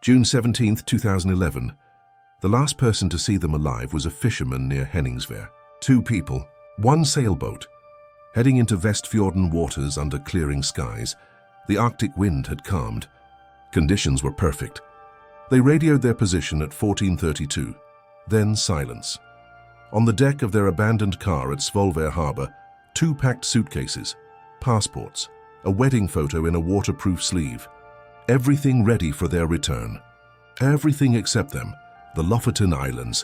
June 17, 2011. The last person to see them alive was a fisherman near Henningsvær. 2 people, 1 sailboat. Heading into Vestfjorden waters under clearing skies, the Arctic wind had calmed. Conditions were perfect. They radioed their position at 14:32. Then silence. On the deck of their abandoned car at Svolvær harbor, 2 packed suitcases, passports, a wedding photo in a waterproof sleeve. Everything ready for their return. Everything except them, the Lofoten Islands,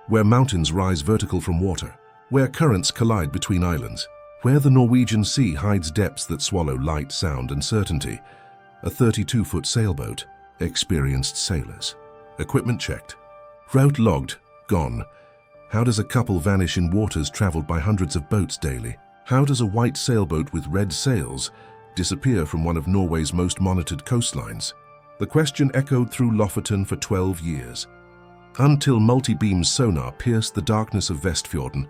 where mountains rise vertical from water, where currents collide between islands, where the Norwegian Sea hides depths that swallow light, sound, and certainty. A 32-foot sailboat, experienced sailors. Equipment checked. Route logged, gone. How does a couple vanish in waters traveled by hundreds of boats daily? How does a white sailboat with red sails disappear from one of Norway's most monitored coastlines? The question echoed through Lofoten for 12 years, until multi-beam sonar pierced the darkness of Vestfjorden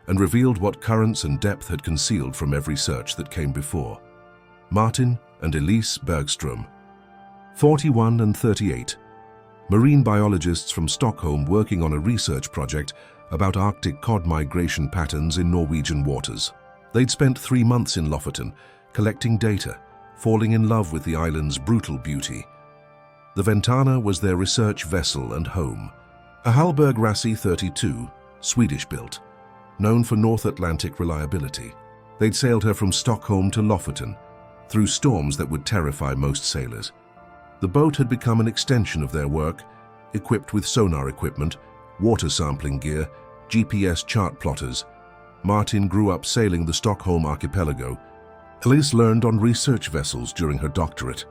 and revealed what currents and depth had concealed from every search that came before. Martin and Elise Bergström, 41 and 38, marine biologists from Stockholm working on a research project about Arctic cod migration patterns in Norwegian waters. They'd spent 3 months in Lofoten, collecting data, falling in love with the island's brutal beauty. The Ventana was their research vessel and home. A Hallberg Rasse 32, Swedish-built, known for North Atlantic reliability. They'd sailed her from Stockholm to Lofoten, through storms that would terrify most sailors. The boat had become an extension of their work, equipped with sonar equipment, water sampling gear, GPS chart plotters. Martin grew up sailing the Stockholm archipelago. Elise learned on research vessels during her doctorate.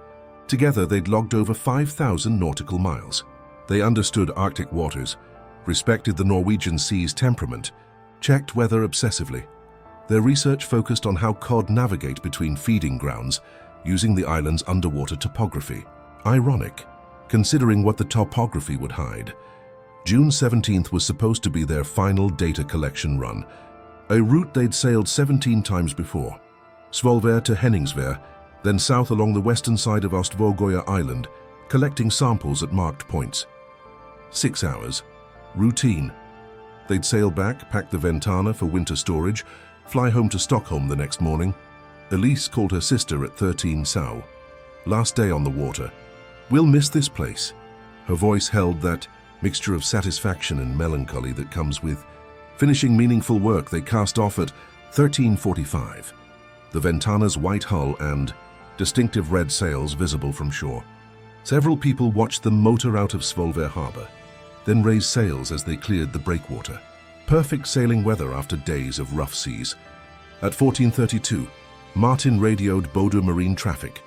Together, they'd logged over 5,000 nautical miles. They understood Arctic waters, respected the Norwegian Sea's temperament, checked weather obsessively. Their research focused on how cod navigate between feeding grounds, using the island's underwater topography. Ironic, considering what the topography would hide. June 17th was supposed to be their final data collection run, a route they'd sailed 17 times before. Svolvær to Henningsvær, then south along the western side of Ostvågøya Island, collecting samples at marked points. 6 hours. Routine. They'd sail back, pack the Ventana for winter storage, fly home to Stockholm the next morning. Elise called her sister at 13 Sau. Last day on the water. "We'll miss this place." Her voice held that mixture of satisfaction and melancholy that comes with finishing meaningful work. They cast off at 13:45. The Ventana's white hull and distinctive red sails visible from shore. Several people watched them motor out of Svolvær harbor, then raise sails as they cleared the breakwater. Perfect sailing weather after days of rough seas. At 14:32, Martin radioed Bodø marine traffic.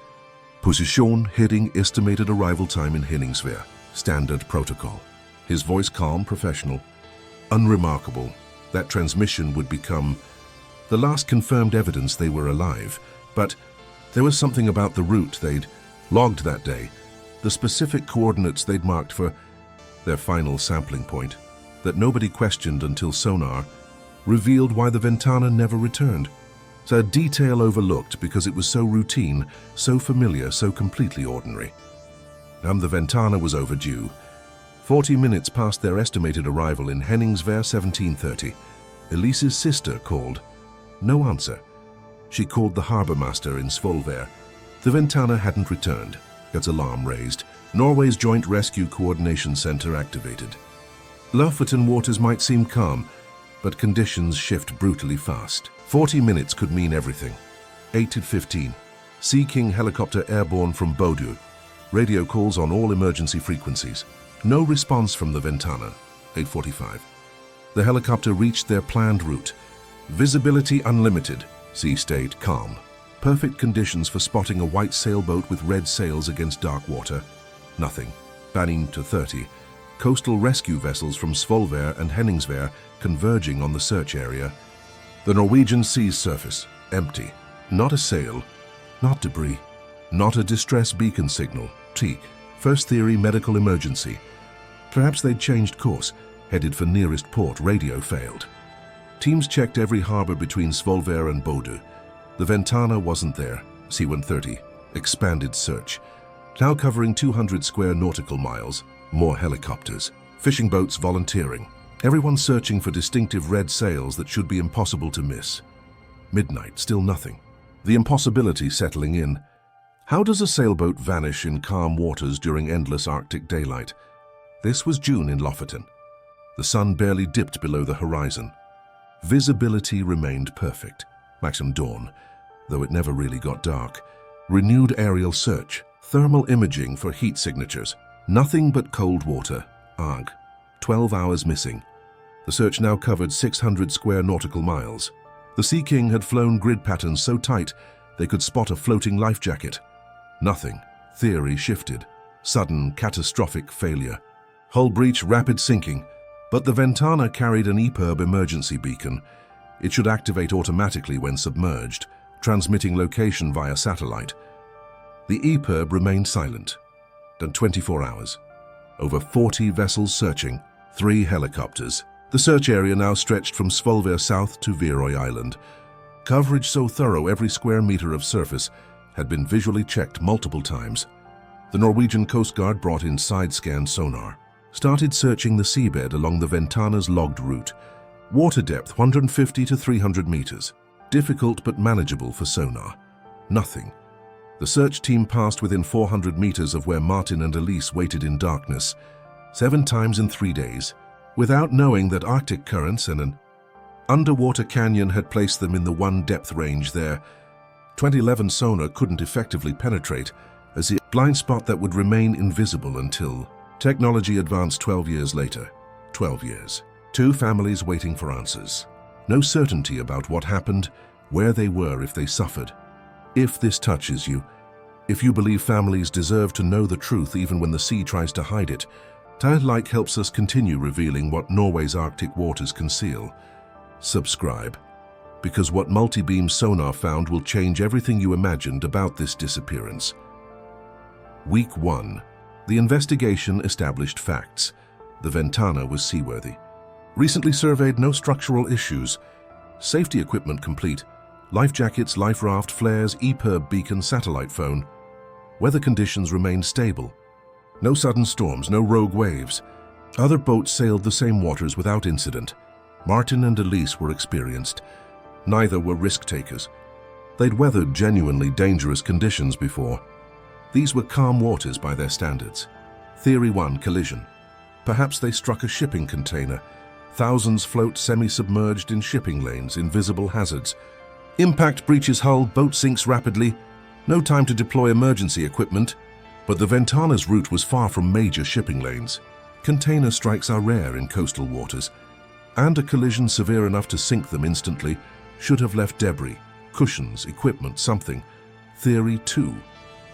Position, heading, estimated arrival time in Henningsvær. Standard protocol. His voice calm, professional, unremarkable. That transmission would become the last confirmed evidence they were alive. But there was something about the route they'd logged that day, the specific coordinates they'd marked for their final sampling point, that nobody questioned until sonar revealed why the Ventana never returned. So a detail overlooked because it was so routine, so familiar, so completely ordinary. And the Ventana was overdue. 40 minutes past their estimated arrival in Henningsvær, 17:30. Elise's sister called. No answer. She called the harbour master in Svolvær. The Ventana hadn't returned. Its alarm raised. Norway's Joint Rescue Coordination Centre activated. Lofoten waters might seem calm, but conditions shift brutally fast. 40 minutes could mean everything. 8:15. Sea King helicopter airborne from Bodø. Radio calls on all emergency frequencies. No response from the Ventana. 8:45. The helicopter reached their planned route. Visibility unlimited. Sea state calm. Perfect conditions for spotting a white sailboat with red sails against dark water. Nothing. Banning to 30. Coastal rescue vessels from Svolvær and Henningsvær converging on the search area. The Norwegian Sea's surface, empty. Not a sail, not debris, not a distress beacon signal. Teak. First theory, medical emergency. Perhaps they'd changed course, headed for nearest port. Radio failed. Teams checked every harbor between Svolvær and Bodø. The Ventana wasn't there. C-130. Expanded search. now covering 200 square nautical miles, more helicopters, fishing boats volunteering, everyone searching for distinctive red sails that should be impossible to miss. Midnight, still nothing. The impossibility settling in. How does a sailboat vanish in calm waters during endless Arctic daylight? This was June in Lofoten. The sun barely dipped below the horizon. Visibility remained perfect. Maximum dawn, though it never really got dark. Renewed aerial search, thermal imaging for heat signatures. Nothing but cold water. Arg. 12 hours missing. The search now covered 600 square nautical miles. The Sea King had flown grid patterns so tight they could spot a floating life jacket. Nothing. Theory shifted. Sudden, catastrophic failure. Hull breach, rapid sinking. But the Ventana carried an EPIRB emergency beacon. It should activate automatically when submerged, transmitting location via satellite. The EPIRB remained silent. Then 24 hours. Over 40 vessels searching, 3 helicopters. The search area now stretched from Svolvær south to Viroy Island. Coverage so thorough every square meter of surface had been visually checked multiple times. The Norwegian Coast Guard brought in side-scan sonar, started searching the seabed along the Ventana's logged route. Water depth 150 to 300 meters. Difficult but manageable for sonar. Nothing. The search team passed within 400 meters of where Martin and Elise waited in darkness, 7 times in 3 days, without knowing that Arctic currents and an underwater canyon had placed them in the 1 depth range there. 2011 sonar couldn't effectively penetrate, as a blind spot that would remain invisible until technology advanced 12 years later. 12 years. 2 families waiting for answers. No certainty about what happened, where they were if they suffered. If this touches you, if you believe families deserve to know the truth even when the sea tries to hide it, Like helps us continue revealing what Norway's Arctic waters conceal. Subscribe, because what multi-beam sonar found will change everything you imagined about this disappearance. Week 1. The investigation established facts. The Ventana was seaworthy. Recently surveyed, no structural issues. Safety equipment complete. Life jackets, life raft, flares, EPIRB beacon, satellite phone. Weather conditions remained stable. No sudden storms, no rogue waves. Other boats sailed the same waters without incident. Martin and Elise were experienced. Neither were risk-takers. They'd weathered genuinely dangerous conditions before. These were calm waters by their standards. Theory 1, collision. Perhaps they struck a shipping container. Thousands float semi-submerged in shipping lanes, invisible hazards. Impact breaches hull, boat sinks rapidly. No time to deploy emergency equipment. But the Ventana's route was far from major shipping lanes. Container strikes are rare in coastal waters, and a collision severe enough to sink them instantly should have left debris, cushions, equipment, something. Theory 2.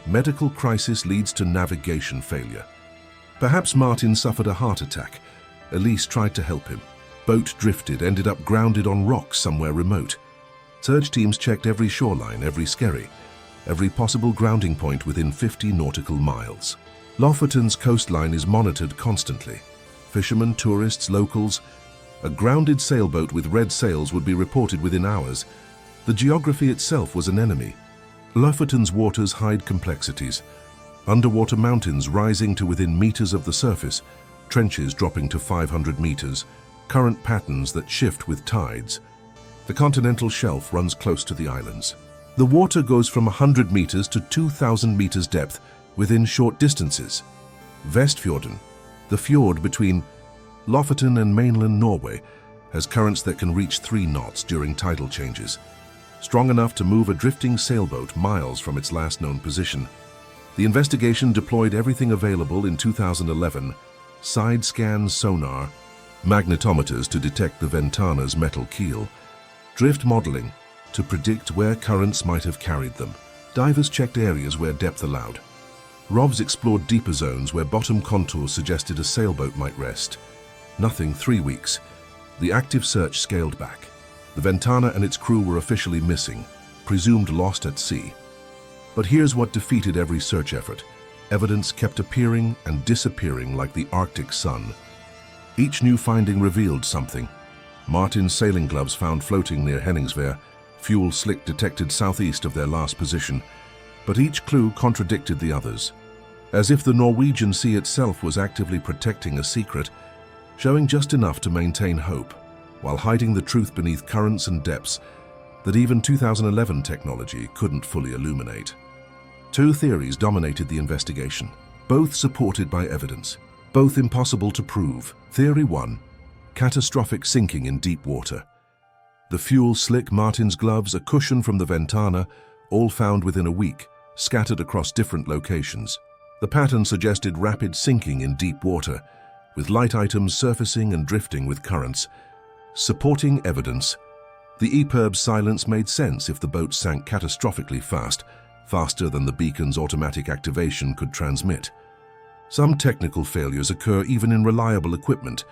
Medical crisis leads to navigation failure. Perhaps Martin suffered a heart attack. Elise tried to help him. Boat drifted, ended up grounded on rocks somewhere remote. Search teams checked every shoreline, every skerry, every possible grounding point within 50 nautical miles. Lofoten's coastline is monitored constantly. Fishermen, tourists, locals. A grounded sailboat with red sails would be reported within hours. The geography itself was an enemy. Lofoten's waters hide complexities. Underwater mountains rising to within meters of the surface, trenches dropping to 500 meters, current patterns that shift with tides. The continental shelf runs close to the islands. The water goes from 100 meters to 2,000 meters depth within short distances. Vestfjorden, the fjord between Lofoten and mainland Norway, has currents that can reach 3 knots during tidal changes, strong enough to move a drifting sailboat miles from its last known position. The investigation deployed everything available in 2011, side-scan sonar, magnetometers to detect the Ventana's metal keel, drift modeling to predict where currents might have carried them. Divers checked areas where depth allowed. ROVs explored deeper zones where bottom contours suggested a sailboat might rest. Nothing. 3 weeks. The active search scaled back. The Ventana and its crew were officially missing, presumed lost at sea. But here's what defeated every search effort. Evidence kept appearing and disappearing like the Arctic sun. Each new finding revealed something. Martin's sailing gloves found floating near Henningsvær, fuel slick detected southeast of their last position. But each clue contradicted the others. as if the Norwegian Sea itself was actively protecting a secret, showing just enough to maintain hope, while hiding the truth beneath currents and depths that even 2011 technology couldn't fully illuminate. Two theories dominated the investigation, both supported by evidence, both impossible to prove. Theory 1. Catastrophic sinking in deep water. The fuel slick, Martin's gloves, a cushion from the Ventana, all found within a week, scattered across different locations. The pattern suggested rapid sinking in deep water, with light items surfacing and drifting with currents. Supporting evidence. The EPIRB's silence made sense if the boat sank catastrophically fast, faster than the beacon's automatic activation could transmit. Some technical failures occur even in reliable equipment.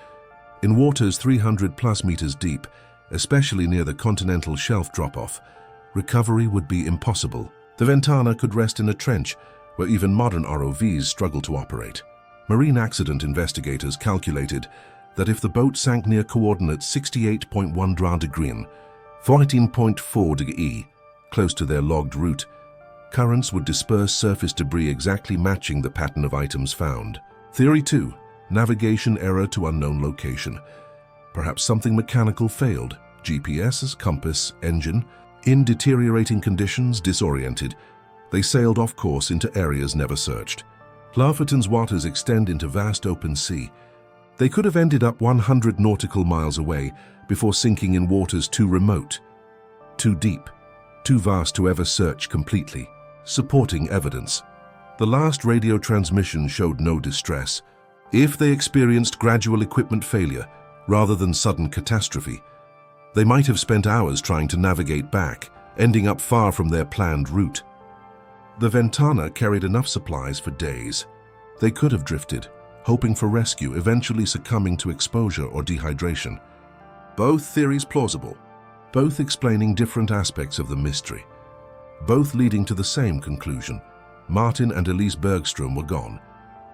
In waters 300+ meters deep, especially near the continental shelf drop-off, recovery would be impossible. The Ventana could rest in a trench where even modern ROVs struggle to operate. Marine accident investigators calculated that if the boat sank near coordinates 68.1°, 14.4°, close to their logged route, currents would disperse surface debris exactly matching the pattern of items found. Theory 2. Navigation error to unknown location. Perhaps something mechanical failed. GPS, compass, engine. In deteriorating conditions, disoriented, they sailed off course into areas never searched. Lofoten's waters extend into vast open sea. They could have ended up 100 nautical miles away before sinking in waters too remote, too deep, too vast to ever search completely. Supporting evidence. The last radio transmission showed no distress. If they experienced gradual equipment failure rather than sudden catastrophe, they might have spent hours trying to navigate back, ending up far from their planned route. The Ventana carried enough supplies for days. They could have drifted, hoping for rescue, eventually succumbing to exposure or dehydration. Both theories plausible, both explaining different aspects of the mystery, both leading to the same conclusion. Martin and Elise Bergstrom were gone,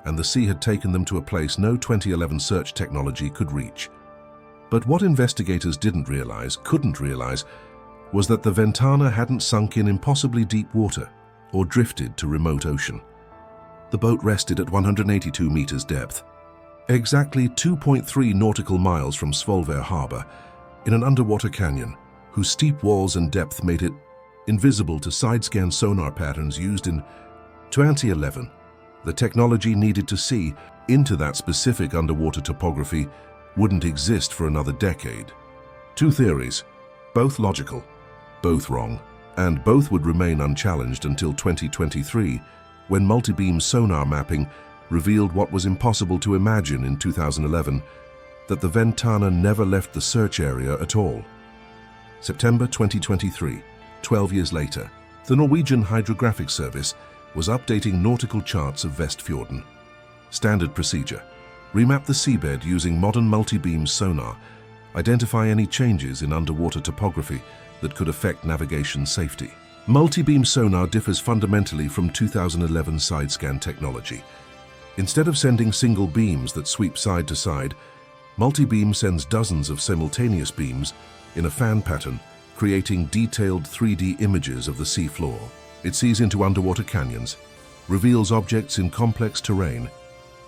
and the sea had taken them to a place no 2011 search technology could reach. But what investigators couldn't realize, was that the Ventana hadn't sunk in impossibly deep water or drifted to remote ocean. The boat rested at 182 meters depth, exactly 2.3 nautical miles from Svolvær harbor, in an underwater canyon whose steep walls and depth made it invisible to side-scan sonar patterns used in 2011. The technology needed to see into that specific underwater topography wouldn't exist for another decade. Two theories, both logical, both wrong, and both would remain unchallenged until 2023, when multi-beam sonar mapping revealed what was impossible to imagine in 2011, that the Ventana never left the search area at all. September 2023, 12 years later, the Norwegian Hydrographic Service was updating nautical charts of Vestfjorden. Standard procedure: remap the seabed using modern multi-beam sonar, identify any changes in underwater topography that could affect navigation safety. Multi-beam sonar differs fundamentally from 2011 side-scan technology. Instead of sending single beams that sweep side to side, multi-beam sends dozens of simultaneous beams in a fan pattern, creating detailed 3D images of the sea floor. It sees into underwater canyons, reveals objects in complex terrain,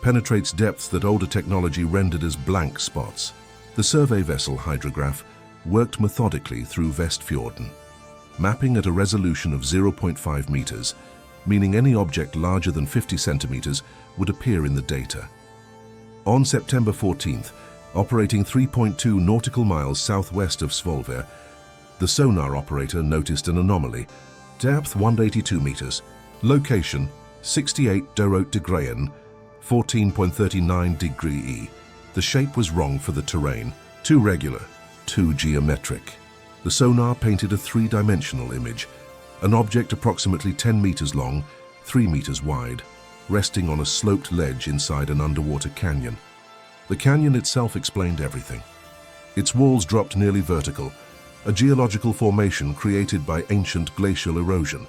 penetrates depths that older technology rendered as blank spots. The survey vessel hydrograph worked methodically through Vestfjorden, mapping at a resolution of 0.5 meters, meaning any object larger than 50 centimeters would appear in the data. On September 14th, operating 3.2 nautical miles southwest of Svolvær, the sonar operator noticed an anomaly. Depth 182 meters, location 68 degree, 14.39°E. The shape was wrong for the terrain, too regular, too geometric. The sonar painted a three-dimensional image, an object approximately 10 meters long, 3 meters wide, resting on a sloped ledge inside an underwater canyon. The canyon itself explained everything. Its walls dropped nearly vertical, a geological formation created by ancient glacial erosion.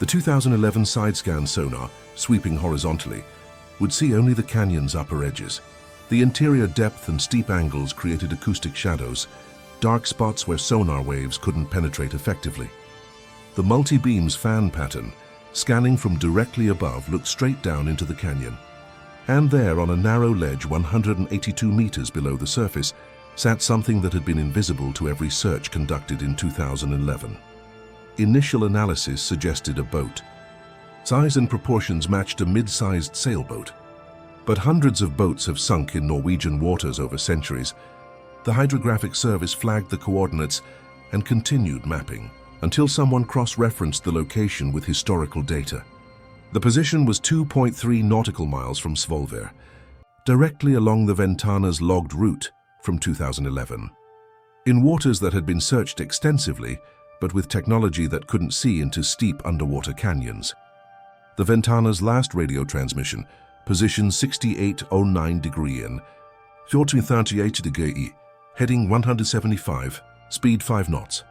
The 2011 side-scan sonar, sweeping horizontally, would see only the canyon's upper edges. The interior depth and steep angles created acoustic shadows, dark spots where sonar waves couldn't penetrate effectively. The multi-beam's fan pattern scanning from directly above, looked straight down into the canyon. And there, on a narrow ledge 182 meters below the surface, sat something that had been invisible to every search conducted in 2011. Initial analysis suggested a boat. Size and proportions matched a mid-sized sailboat. But hundreds of boats have sunk in Norwegian waters over centuries. The Hydrographic Service flagged the coordinates and continued mapping until someone cross-referenced the location with historical data. The position was 2.3 nautical miles from Svolvær, directly along the Ventana's logged route from 2011. In waters that had been searched extensively, but with technology that couldn't see into steep underwater canyons. The Ventana's last radio transmission, position 6809 degree in, 1438 degree, heading 175, speed 5 knots.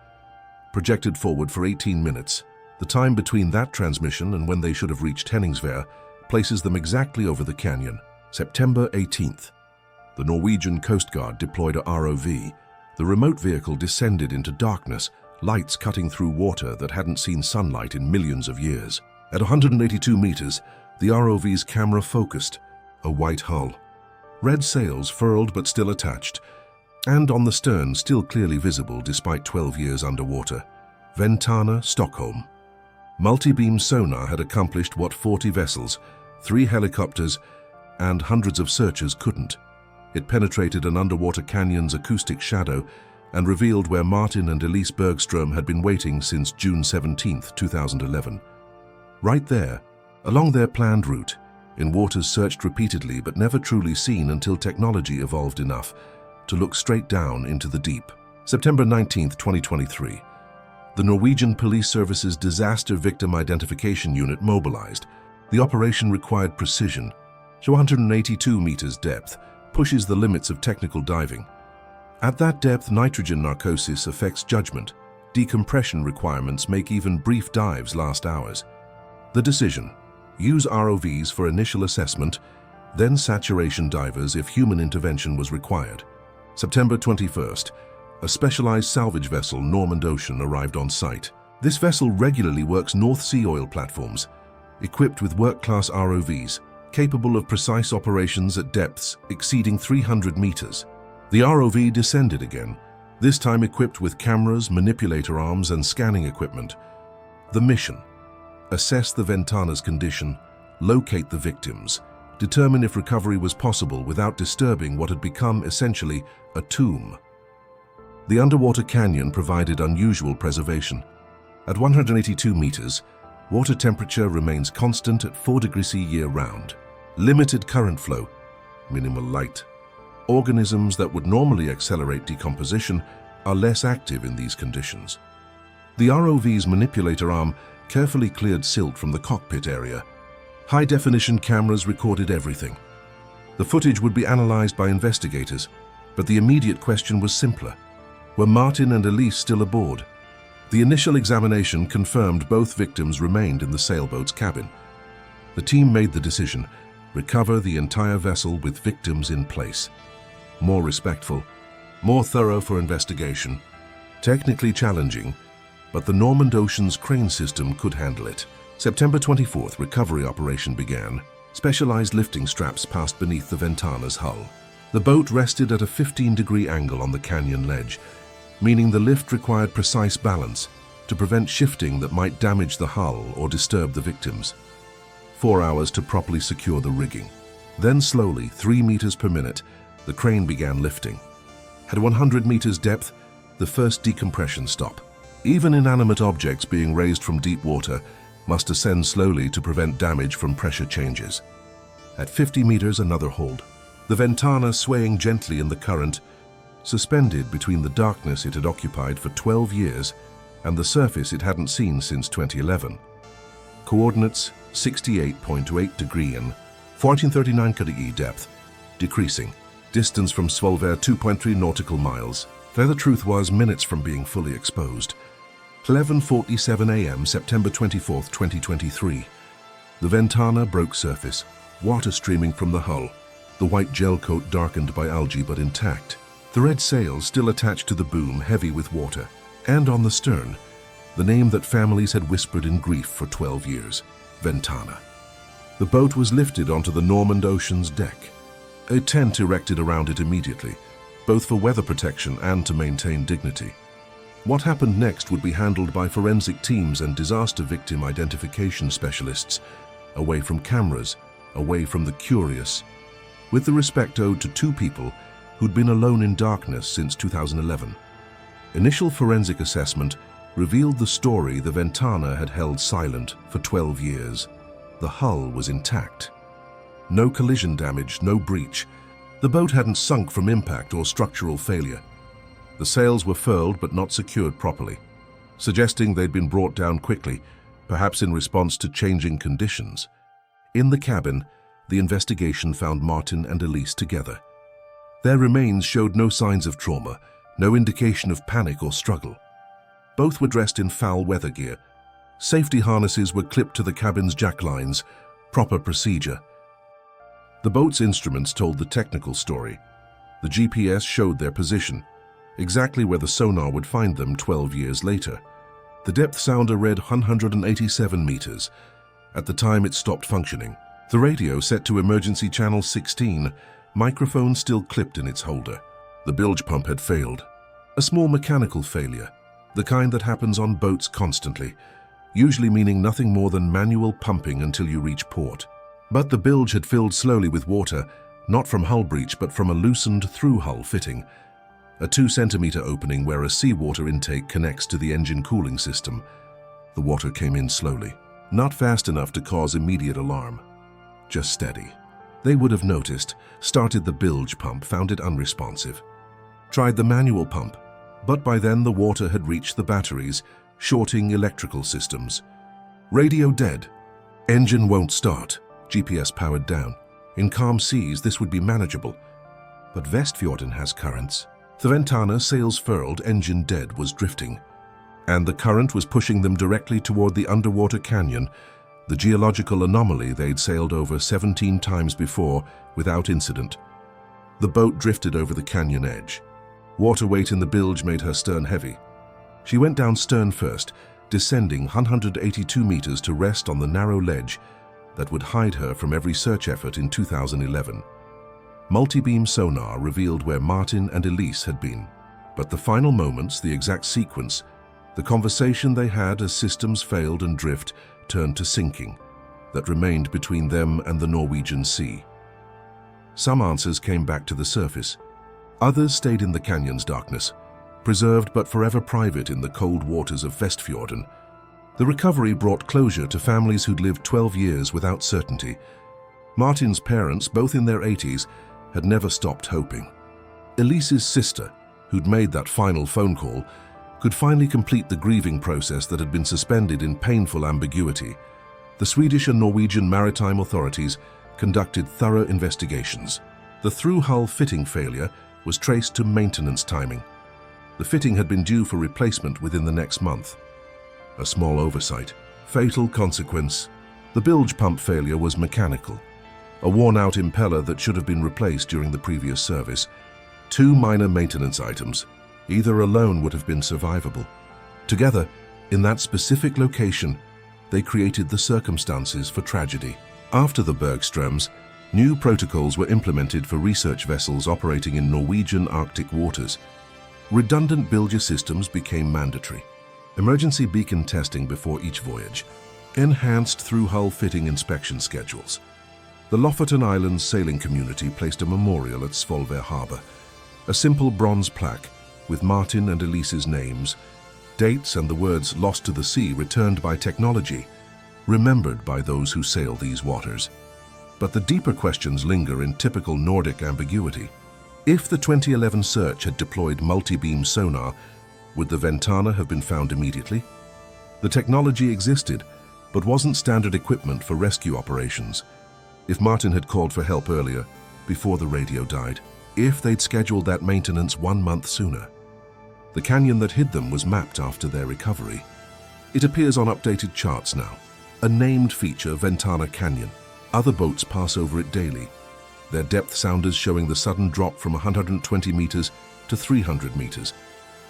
Projected forward for 18 minutes. The time between that transmission and when they should have reached Henningsvær places them exactly over the canyon, September 18th. The Norwegian Coast Guard deployed a ROV. The remote vehicle descended into darkness, lights cutting through water that hadn't seen sunlight in millions of years. At 182 meters, the ROV's camera focused, a white hull. Red sails furled but still attached, and on the stern still clearly visible despite 12 years underwater. Ventana, Stockholm. Multi-beam sonar had accomplished what 40 vessels, 3 helicopters, and hundreds of searchers couldn't. It penetrated an underwater canyon's acoustic shadow and revealed where Martin and Elise Bergström had been waiting since June 17, 2011. Right there, along their planned route, in waters searched repeatedly but never truly seen until technology evolved enough to look straight down into the deep. September 19, 2023. The Norwegian Police Service's Disaster Victim Identification Unit mobilized. The operation required precision. 282 meters depth pushes the limits of technical diving. At that depth, nitrogen narcosis affects judgment. Decompression requirements make even brief dives last hours. The decision: use ROVs for initial assessment, then saturation divers if human intervention was required. September 21st. A specialized salvage vessel, Normand Ocean, arrived on site. This vessel regularly works North Sea oil platforms, equipped with work-class ROVs, capable of precise operations at depths exceeding 300 meters. The ROV descended again, this time equipped with cameras, manipulator arms, and scanning equipment. The mission: assess the Ventana's condition, locate the victims, determine if recovery was possible without disturbing what had become essentially a tomb. The underwater canyon provided unusual preservation. At 182 meters, water temperature remains constant at 4 degrees C year-round. Limited current flow, minimal light. Organisms that would normally accelerate decomposition are less active in these conditions. The ROV's manipulator arm carefully cleared silt from the cockpit area. High-definition cameras recorded everything. The footage would be analyzed by investigators, but the immediate question was simpler. Were Martin and Elise still aboard? The initial examination confirmed both victims remained in the sailboat's cabin. The team made the decision: recover the entire vessel with victims in place. More respectful, more thorough for investigation. Technically challenging, but the Normand Ocean's crane system could handle it. September 24th, recovery operation began. Specialized lifting straps passed beneath the Ventana's hull. The boat rested at a 15-degree angle on the canyon ledge, meaning the lift required precise balance to prevent shifting that might damage the hull or disturb the victims. 4 hours to properly secure the rigging. Then slowly, 3 meters per minute, the crane began lifting. At 100 meters depth, the first decompression stop. Even inanimate objects being raised from deep water must ascend slowly to prevent damage from pressure changes. At 50 meters, another hold. The Ventana swaying gently in the current, suspended between the darkness it had occupied for 12 years and the surface it hadn't seen since 2011. Coordinates: 68.8 degree in, 1439 degree depth, decreasing. Distance from Svolvær 2.3 nautical miles. There the truth was minutes from being fully exposed. 11:47 a.m. September 24th, 2023. The Ventana broke surface, water streaming from the hull, the white gel coat darkened by algae but intact. The red sails still attached to the boom, heavy with water. And on the stern, the name that families had whispered in grief for 12 years, Ventana. The boat was lifted onto the Normand Ocean's deck. A tent erected around it immediately, both for weather protection and to maintain dignity. What happened next would be handled by forensic teams and disaster victim identification specialists, away from cameras, away from the curious, with the respect owed to two people who'd been alone in darkness since 2011. Initial forensic assessment revealed the story the Ventana had held silent for 12 years. The hull was intact. No collision damage, no breach. The boat hadn't sunk from impact or structural failure. The sails were furled but not secured properly, suggesting they'd been brought down quickly, perhaps in response to changing conditions. In the cabin, the investigation found Martin and Elise together. Their remains showed no signs of trauma, no indication of panic or struggle. Both were dressed in foul weather gear. Safety harnesses were clipped to the cabin's jacklines, proper procedure. The boat's instruments told the technical story. The GPS showed their position, exactly where the sonar would find them 12 years later. The depth sounder read 187 meters. At the time it stopped functioning. The radio set to emergency channel 16, microphone still clipped in its holder. The bilge pump had failed. A small mechanical failure, the kind that happens on boats constantly, usually meaning nothing more than manual pumping until you reach port. But the bilge had filled slowly with water, not from hull breach but from a loosened through-hull fitting, a 2-centimeter opening where a seawater intake connects to the engine cooling system. The water came in slowly, not fast enough to cause immediate alarm, just steady. They would have noticed, started the bilge pump, found it unresponsive. Tried the manual pump, but by then the water had reached the batteries, shorting electrical systems. Radio dead. Engine won't start. GPS powered down. In calm seas, this would be manageable. But Vestfjorden has currents. The Ventana, sails furled, engine dead, was drifting. And the current was pushing them directly toward the underwater canyon, the geological anomaly they'd sailed over 17 times before without incident. The boat drifted over the canyon edge. Water weight in the bilge made her stern heavy. She went down stern first, descending 182 meters to rest on the narrow ledge that would hide her from every search effort in 2011. Multi-beam sonar revealed where Martin and Elise had been. But the final moments, the exact sequence, the conversation they had as systems failed and drift turned to sinking, that remained between them and the Norwegian Sea. Some answers came back to the surface. Others stayed in the canyon's darkness, preserved but forever private in the cold waters of Vestfjorden. The recovery brought closure to families who'd lived 12 years without certainty. Martin's parents, both in their 80s, had never stopped hoping. Elise's sister, who'd made that final phone call, could finally complete the grieving process that had been suspended in painful ambiguity. The Swedish and Norwegian maritime authorities conducted thorough investigations. The through-hull fitting failure was traced to maintenance timing. The fitting had been due for replacement within the next month. A small oversight. Fatal consequence. The bilge pump failure was mechanical. A worn-out impeller that should have been replaced during the previous service. 2 minor maintenance items. Either alone would have been survivable. Together, in that specific location, they created the circumstances for tragedy. After the Bergströms, new protocols were implemented for research vessels operating in Norwegian Arctic waters. Redundant bilge systems became mandatory. Emergency beacon testing before each voyage. Enhanced through-hull fitting inspection schedules. The Lofoten Islands sailing community placed a memorial at Svolvær Harbor. A simple bronze plaque with Martin and Elise's names, dates and the words "lost to the sea, returned by technology," remembered by those who sail these waters. But the deeper questions linger in typical Nordic ambiguity. If the 2011 search had deployed multi-beam sonar, would the Ventana have been found immediately? The technology existed, but wasn't standard equipment for rescue operations. If Martin had called for help earlier, before the radio died, if they'd scheduled that maintenance 1 month sooner. The canyon that hid them was mapped after their recovery. It appears on updated charts now. A named feature, Ventana Canyon. Other boats pass over it daily, their depth sounders showing the sudden drop from 120 meters to 300 meters.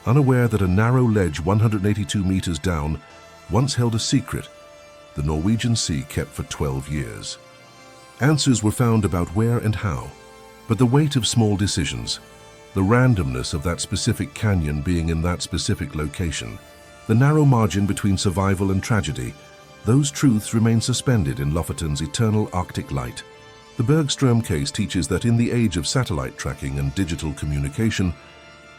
unaware that a narrow ledge 182 meters down once held a secret the Norwegian sea kept for 12 years. Answers were found about where and how, but the weight of small decisions, the randomness of that specific canyon being in that specific location, the narrow margin between survival and tragedy, those truths remain suspended in Lofoten's eternal Arctic light. The Bergström case teaches that in the age of satellite tracking and digital communication,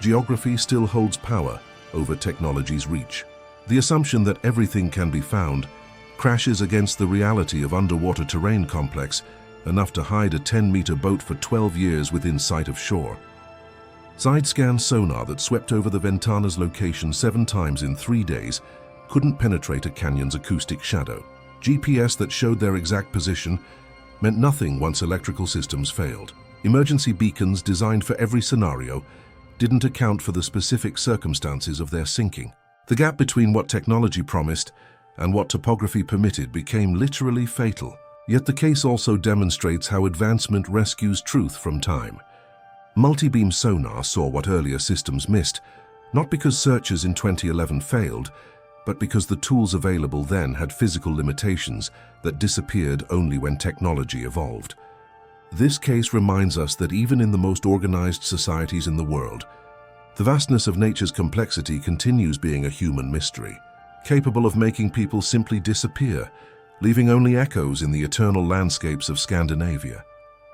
geography still holds power over technology's reach. The assumption that everything can be found crashes against the reality of underwater terrain complex enough to hide a 10-meter boat for 12 years within sight of shore. Side-scan sonar that swept over the Ventana's location 7 times in 3 days couldn't penetrate a canyon's acoustic shadow. GPS that showed their exact position meant nothing once electrical systems failed. Emergency beacons designed for every scenario didn't account for the specific circumstances of their sinking. The gap between what technology promised and what topography permitted became literally fatal. Yet the case also demonstrates how advancement rescues truth from time. Multi-beam sonar saw what earlier systems missed, not because searches in 2011 failed, but because the tools available then had physical limitations that disappeared only when technology evolved. This case reminds us that even in the most organized societies in the world, the vastness of nature's complexity continues being a human mystery, capable of making people simply disappear, leaving only echoes in the eternal landscapes of Scandinavia.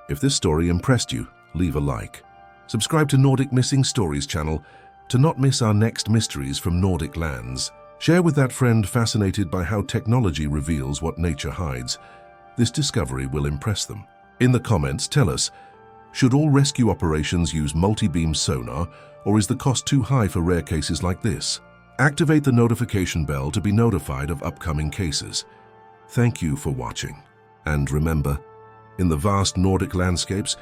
If this story impressed you, leave a like. Subscribe to Nordic Missing Stories channel to not miss our next mysteries from Nordic lands. Share with that friend fascinated by how technology reveals what nature hides. This discovery will impress them. In the comments, tell us, should all rescue operations use multi-beam sonar, or is the cost too high for rare cases like this? Activate the notification bell to be notified of upcoming cases. Thank you for watching. And remember, in the vast Nordic landscapes,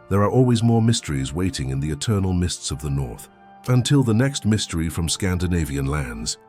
there are always more mysteries waiting in the eternal mists of the north. Until the next mystery from Scandinavian lands.